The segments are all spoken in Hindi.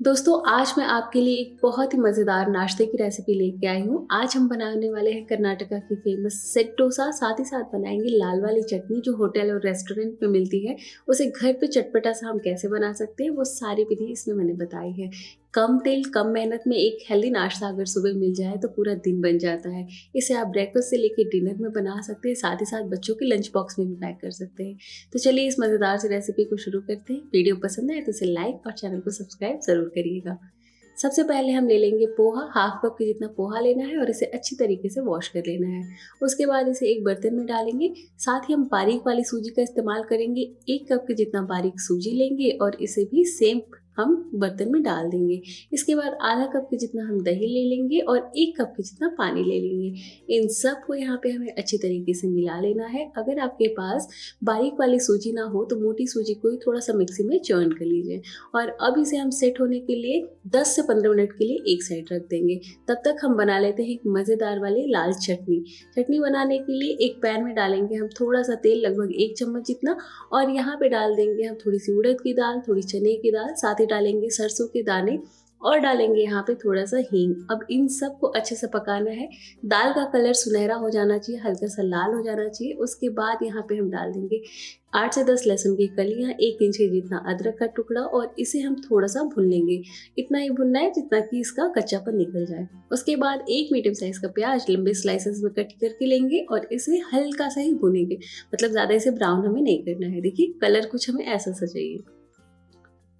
दोस्तों आज मैं आपके लिए एक बहुत ही मज़ेदार नाश्ते की रेसिपी लेके आई हूँ। आज हम बनाने वाले हैं कर्नाटका की फेमस सेट डोसा, साथ ही साथ बनाएंगे लाल वाली चटनी जो होटल और रेस्टोरेंट में मिलती है। उसे घर पे चटपटा सा हम कैसे बना सकते हैं वो सारी विधि इसमें मैंने बताई है। कम तेल कम मेहनत में एक हेल्दी नाश्ता अगर सुबह मिल जाए तो पूरा दिन बन जाता है। इसे आप ब्रेकफास्ट से लेके डिनर में बना सकते हैं, साथ ही साथ बच्चों के लंच बॉक्स में भी पैक कर सकते हैं। तो चलिए इस मज़ेदार सी रेसिपी को शुरू करते हैं। वीडियो पसंद आए तो इसे लाइक और चैनल को सब्सक्राइब ज़रूर करिएगा। सबसे पहले हम ले लेंगे पोहा, हाफ कप के जितना पोहा लेना है और इसे अच्छी तरीके से वॉश कर लेना है। उसके बाद इसे एक बर्तन में डालेंगे। साथ ही हम बारीक वाली सूजी का इस्तेमाल करेंगे। 1 कप के जितना बारीक सूजी लेंगे और इसे भी सेम हम बर्तन में डाल देंगे। इसके बाद आधा कप के जितना हम दही ले लेंगे और 1 कप के जितना पानी ले लेंगे। इन सब को यहाँ पे हमें अच्छी तरीके से मिला लेना है। अगर आपके पास बारीक वाली सूजी ना हो तो मोटी सूजी को ही थोड़ा सा मिक्सी में चर्न कर लीजिए। और अब इसे हम सेट होने के लिए 10 से 15 मिनट के लिए एक साइड रख देंगे। तब तक हम बना लेते हैं एक मज़ेदार वाली लाल चटनी। चटनी बनाने के लिए एक पैन में डालेंगे हम थोड़ा सा तेल, लगभग 1 चम्मच जितना, और यहाँ पे डाल देंगे हम थोड़ी सी उड़द की दाल, थोड़ी चने की दाल, साथ ही डालेंगे सरसों के दाने और डालेंगे यहाँ पे थोड़ा सा हींग। अब इन सब को अच्छे से पकाना है। दाल का कलर सुनहरा हो जाना चाहिए, हल्का सा लाल हो जाना चाहिए। उसके बाद यहाँ पे हम डाल देंगे 8 से 10 लहसुन की कलियाँ, 1 इंच के जितना अदरक का टुकड़ा, और इसे हम थोड़ा सा भून लेंगे। इतना ही भुनना है जितना कि इसका कच्चापन निकल जाए। उसके बाद एक मीडियम साइज का प्याज लंबे स्लाइसेस में कट करके लेंगे और इसे हल्का सा ही भूनेंगे, मतलब ज़्यादा इसे ब्राउन हमें नहीं करना है। देखिए कलर कुछ हमें ऐसा सा चाहिए।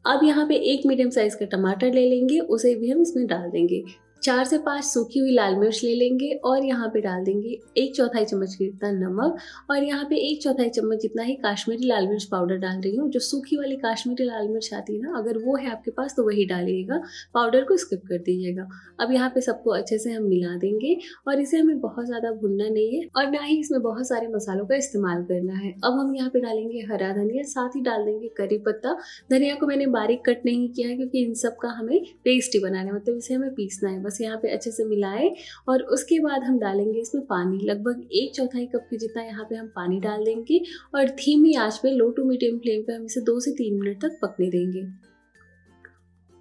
अब यहाँ पे एक मीडियम साइज का टमाटर ले लेंगे, उसे भी हम इसमें डाल देंगे। 4 से 5 सूखी हुई लाल मिर्च ले लेंगे और यहाँ पे डाल देंगे 1/4 चम्मच के जितना नमक, और यहाँ पे 1/4 चम्मच जितना ही काश्मीरी लाल मिर्च पाउडर डाल रही हूँ। जो सूखी वाली काश्मीरी लाल मिर्च आती है ना, अगर वो है आपके पास तो वही डालिएगा, पाउडर को स्किप कर दीजिएगा। अब यहाँ पे सबको अच्छे से हम मिला देंगे और इसे हमें बहुत ज़्यादा भुनना नहीं है और ना ही इसमें बहुत सारे मसालों का इस्तेमाल करना है। अब हम यहाँ पे डालेंगे हरा धनिया, साथ ही डाल देंगे करी पत्ता। धनिया को मैंने बारीक कट नहीं किया है क्योंकि इन सब का हमें पेस्ट ही बनाना है, मतलब इसे हमें पीसना है। बस यहाँ पे अच्छे से मिलाएं और उसके बाद हम डालेंगे इसमें पानी, लगभग 1/4 कप के जितना यहाँ पे हम पानी डाल देंगे और धीमी आंच पे, लो टू मीडियम फ्लेम पे हम इसे 2 से 3 मिनट तक पकने देंगे।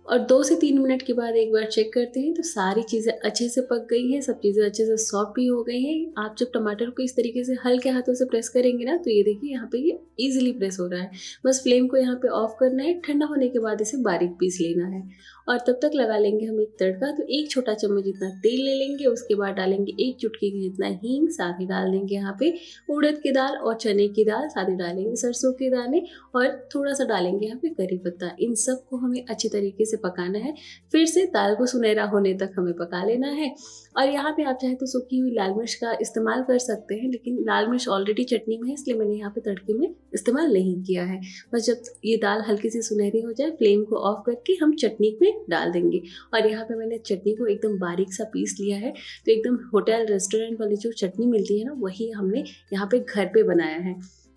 और 2 से 3 मिनट के बाद एक बार चेक करते हैं तो सारी चीज़ें अच्छे से पक गई हैं, सब चीज़ें अच्छे से सॉफ्ट भी हो गई हैं। आप जब टमाटर को इस तरीके से हल्के हाथों से प्रेस करेंगे ना, तो ये देखिए यहाँ पे ये ईजिली प्रेस हो रहा है। बस फ्लेम को यहाँ पे ऑफ करना है, ठंडा होने के बाद इसे बारीक पीस लेना है। और तब तक लगा लेंगे हम एक तड़का। तो 1 छोटा चम्मच जितना तेल ले लेंगे, उसके बाद डालेंगे 1 चुटकी की जितना हींग, साथ ही डाल देंगे यहाँ पे उड़द की दाल और चने की दाल, साथ ही डालेंगे सरसों के दाने और थोड़ा सा डालेंगे यहाँ पे करी पत्ता। इन सब को हमें अच्छी तरीके से पकाना है। फिर से दाल को सुनहरा होने तक हमें पका लेना है। और यहाँ पे आप चाहे तो सूखी हुई लाल मिर्च का इस्तेमाल कर सकते हैं, लेकिन लाल मिर्च ऑलरेडी चटनी में है इसलिए मैंने यहाँ पे तड़के में इस्तेमाल नहीं किया है। बस जब ये दाल हल्की सी सुनहरी हो जाए, फ्लेम को ऑफ करके हम चटनी में डाल देंगे। और यहाँ पे मैंने चटनी को एकदम बारीक सा पीस लिया है। तो एकदम होटल रेस्टोरेंट वाली जो चटनी मिलती है ना, वही हमने यहाँ पे घर पे बनाया है।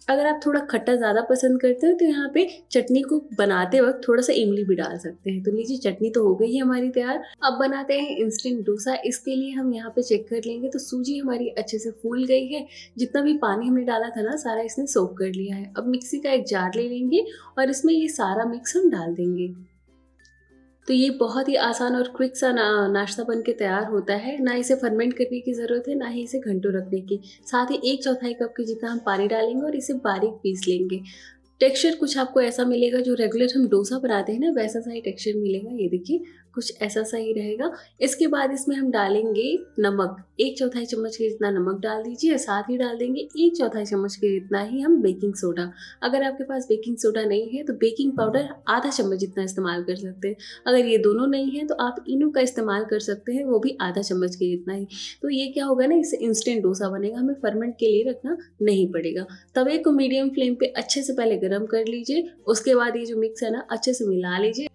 अगर आप थोड़ा खट्टा ज़्यादा पसंद करते हो तो यहाँ पे चटनी को बनाते वक्त थोड़ा सा इमली भी डाल सकते हैं। तो लीजिए चटनी तो हो गई है हमारी तैयार। अब बनाते हैं इंस्टेंट डोसा। इसके लिए हम यहाँ पे चेक कर लेंगे तो सूजी हमारी अच्छे से फूल गई है। जितना भी पानी हमने डाला था ना, सारा इसने सोख कर लिया है। अब मिक्सी का एक जार ले लेंगे और इसमें ये सारा मिक्स हम डाल देंगे। तो ये बहुत ही आसान और क्विक सा नाश्ता बन के तैयार होता है। ना इसे फर्मेंट करने की ज़रूरत है, ना ही इसे घंटों रखने की। साथ ही 1/4 कप के जितना हम पानी डालेंगे और इसे बारीक पीस लेंगे। टेक्सचर कुछ आपको ऐसा मिलेगा जो रेगुलर हम डोसा बनाते हैं ना, वैसा सा ही टेक्सचर मिलेगा। ये देखिए कुछ ऐसा सा ही रहेगा। इसके बाद इसमें हम डालेंगे नमक, 1/4 चम्मच के जितना नमक डाल दीजिए। साथ ही डाल देंगे 1/4 चम्मच के जितना ही हम बेकिंग सोडा। अगर आपके पास बेकिंग सोडा नहीं है तो बेकिंग पाउडर आधा चम्मच जितना इस्तेमाल कर सकते हैं। अगर ये दोनों नहीं है तो आप इनो का इस्तेमाल कर सकते हैं, वो भी आधा चम्मच के जितना ही। तो ये क्या होगा ना, इससे इंस्टेंट डोसा बनेगा, हमें फर्मेंट के लिए रखना नहीं पड़ेगा। तवे को मीडियम फ्लेम पे अच्छे से पहले गरम कर लीजिए। उसके बाद ये जो मिक्स है ना, अच्छे से मिला लीजिए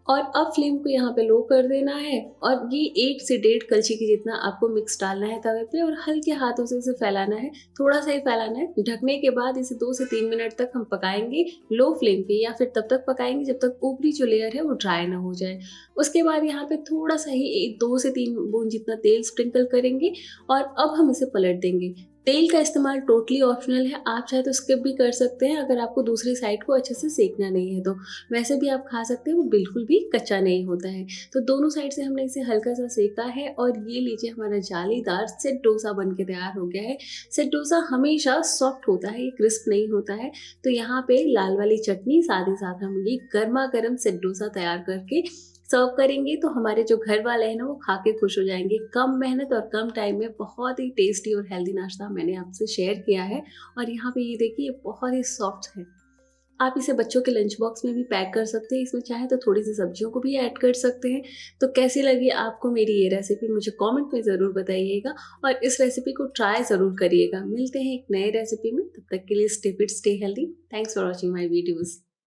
और अब फ्लेम को यहाँ पे लो कर देना है। और ये 1 से 1.5 कलछी की जितना आपको मिक्स डालना है तवे पे और हल्के हाथों से इसे फैलाना है, थोड़ा सा ही फैलाना है। ढकने के बाद इसे 2 से 3 मिनट तक हम पकाएंगे लो फ्लेम पे, या फिर तब तक पकाएंगे जब तक ऊपरी जो लेयर है वो ड्राई ना हो जाए। उसके बाद यहाँ पे थोड़ा सा ही 2 से 3 बूंद जितना तेल स्प्रिंकल करेंगे और अब हम इसे पलट देंगे। तेल का इस्तेमाल टोटली ऑप्शनल है, आप चाहे तो स्किप भी कर सकते हैं अगर आपको दूसरी साइड को अच्छे से सेकना नहीं है तो। वैसे भी आप खा सकते हैं, वो बिल्कुल भी कच्चा नहीं होता है। तो दोनों साइड से हमने इसे हल्का-सा सेका है और ये लीजिए हमारा जालीदार सेट डोसा बन के तैयार हो गया है। सेट डोसा हमेशा सॉफ्ट होता है, ये क्रिस्प नहीं होता है। तो यहाँ पे लाल वाली चटनी, साथ ही साथ हम ये गरमा-गरम सेट डोसा तैयार करके सर्व करेंगे तो हमारे जो घर वाले हैं ना वो खा के खुश हो जाएँगे। कम मेहनत और कम टाइम में बहुत ही टेस्टी और हेल्दी नाश्ता मैंने आपसे शेयर किया है और यहाँ पे ये देखिए ये बहुत ही सॉफ्ट है। आप इसे बच्चों के लंच बॉक्स में भी पैक कर सकते हैं, इसमें चाहे तो थोड़ी-सी सब्जियों को भी ऐड कर सकते हैं। तो कैसी लगी आपको मेरी ये रेसिपी मुझे कमेंट में ज़रूर बताइएगा और इस रेसिपी को ट्राई ज़रूर करिएगा। मिलते हैं एक नए रेसिपी में, तब तक के लिए stay fit, stay healthy. Thanks for watching my videos.